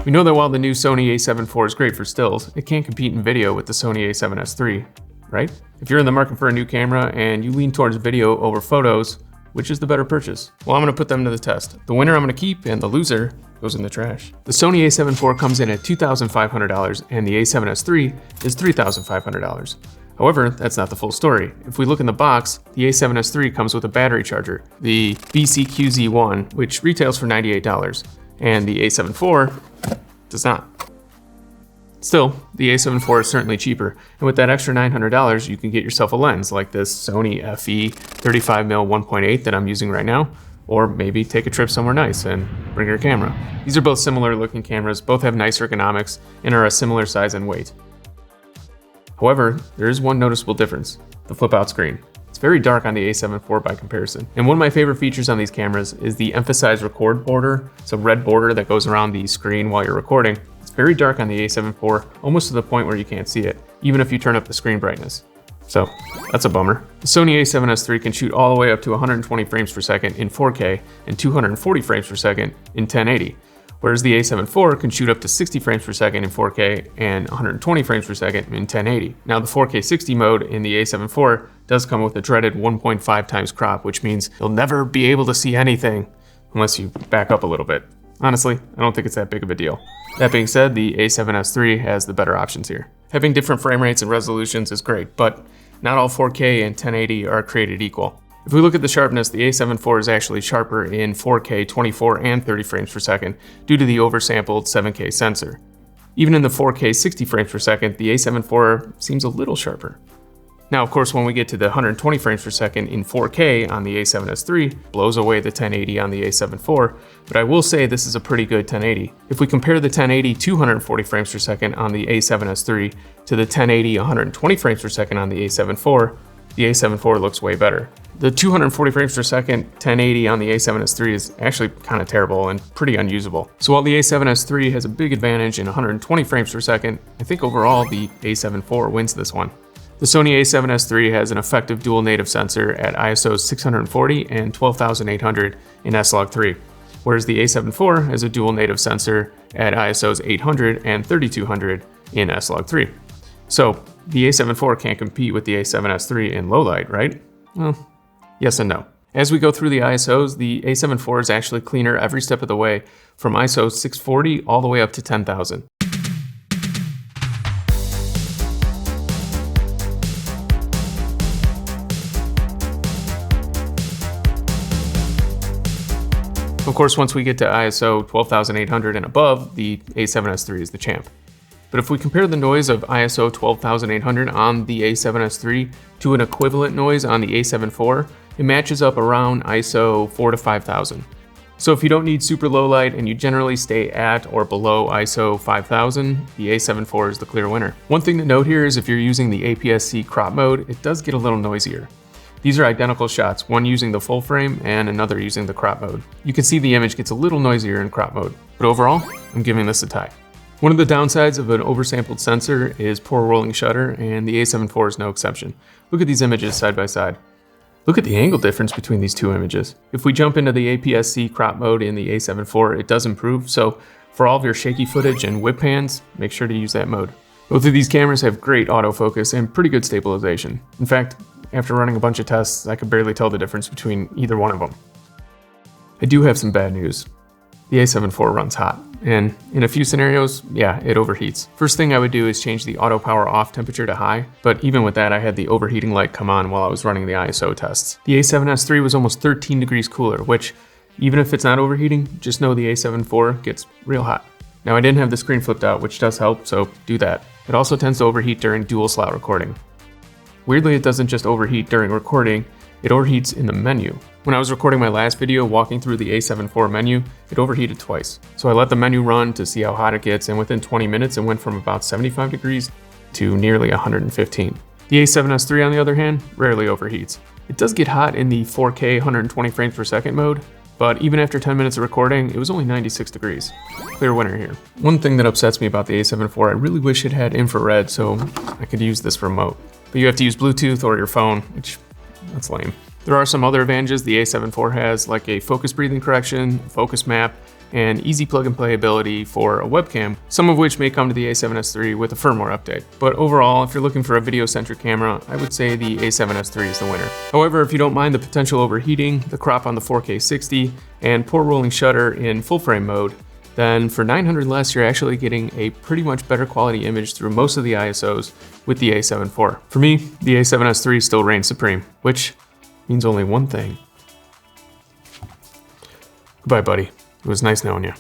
We know that while the new Sony a7 IV is great for stills, it can't compete in video with the Sony a7S III, right? If you're in the market for a new camera and you lean towards video over photos, which is the better purchase? Well, I'm gonna put them to the test. The winner I'm gonna keep and the loser goes in the trash. The Sony a7 IV comes in at $2,500 and the a7S III is $3,500. However, that's not the full story. If we look in the box, the a7S III comes with a battery charger, the BCQZ1, which retails for $98, and the a7 IV does not. Still, the a7 IV is certainly cheaper, and with that extra $900, you can get yourself a lens like this Sony FE 35mm 1.8 that I'm using right now, or maybe take a trip somewhere nice and bring your camera. These are both similar looking cameras, both have nice ergonomics, and are a similar size and weight. However, there is one noticeable difference, the flip out screen. It's very dark on the a7 IV by comparison. And one of my favorite features on these cameras is the emphasized record border. It's a red border that goes around the screen while you're recording. It's very dark on the a7 IV, almost to the point where you can't see it, even if you turn up the screen brightness. So that's a bummer. The Sony a7S III can shoot all the way up to 120 frames per second in 4K and 240 frames per second in 1080. Whereas the a7 IV can shoot up to 60 frames per second in 4K and 120 frames per second in 1080. Now the 4K 60 mode in the a7 IV does come with a dreaded 1.5 times crop, which means you'll never be able to see anything unless you back up a little bit. Honestly, I don't think it's that big of a deal. That being said, the a7S III has the better options here. Having different frame rates and resolutions is great, but not all 4K and 1080 are created equal. If we look at the sharpness, the a7 IV is actually sharper in 4K 24 and 30 frames per second due to the oversampled 7K sensor. Even in the 4K 60 frames per second, the a7 IV seems a little sharper. Now, of course, when we get to the 120 frames per second in 4K on the a7S III, blows away the 1080 on the a7 IV, but I will say this is a pretty good 1080. If we compare the 1080 240 frames per second on the a7S III to the 1080 120 frames per second on the a7 IV, the a7 IV looks way better. The 240 frames per second 1080 on the a7S III is actually kind of terrible and pretty unusable. So while the a7S III has a big advantage in 120 frames per second, I think overall the a7 IV wins this one. The Sony a7S III has an effective dual native sensor at ISO 640 and 12,800 in S-Log3, whereas the a7 IV has a dual native sensor at ISOs 800 and 3200 in S-Log3. So the a7 IV can't compete with the a7S III in low light, right? Well, yes and no. As we go through the ISOs, the a7 IV is actually cleaner every step of the way, from ISO 640 all the way up to 10,000. Of course, once we get to ISO 12,800 and above, the a7S III is the champ. But if we compare the noise of ISO 12,800 on the a7S III to an equivalent noise on the a7 IV, it matches up around ISO 4 to 5,000. So if you don't need super low light and you generally stay at or below ISO 5000, the a7 IV is the clear winner. One thing to note here is if you're using the APS-C crop mode, it does get a little noisier. These are identical shots, one using the full frame and another using the crop mode. You can see the image gets a little noisier in crop mode, but overall, I'm giving this a tie. One of the downsides of an oversampled sensor is poor rolling shutter, and the a7 IV is no exception. Look at these images side by side. Look at the angle difference between these two images. If we jump into the APS-C crop mode in the a7 IV, it does improve, so for all of your shaky footage and whip pans, make sure to use that mode. Both of these cameras have great autofocus and pretty good stabilization. In fact, after running a bunch of tests, I could barely tell the difference between either one of them. I do have some bad news. The a7 IV runs hot, and in a few scenarios, yeah, it overheats. First thing I would do is change the auto power off temperature to high, but even with that, I had the overheating light come on while I was running the ISO tests. The a7S III was almost 13 degrees cooler, which, even if it's not overheating, just know the a7 IV gets real hot. Now, I didn't have the screen flipped out, which does help, so do that. It also tends to overheat during dual slot recording. Weirdly, it doesn't just overheat during recording, it overheats in the menu. When I was recording my last video walking through the a7 IV menu, it overheated twice. So I let the menu run to see how hot it gets, and within 20 minutes it went from about 75 degrees to nearly 115. The a7S III, on the other hand, rarely overheats. It does get hot in the 4K 120 frames per second mode, but even after 10 minutes of recording, it was only 96 degrees. Clear winner here. One thing that upsets me about the a7 IV, I really wish it had infrared so I could use this remote. But you have to use Bluetooth or your phone, which, that's lame. There are some other advantages the A7 IV has, like a focus breathing correction, focus map, and easy plug and play ability for a webcam, some of which may come to the A7S III with a firmware update. But overall, if you're looking for a video-centric camera, I would say the A7S III is the winner. However, if you don't mind the potential overheating, the crop on the 4K 60, and poor rolling shutter in full frame mode, then for $900 less, you're actually getting a pretty much better quality image through most of the ISOs with the A7 IV. For me, the A7S III still reigns supreme, which means only one thing. Goodbye, buddy. It was nice knowing you.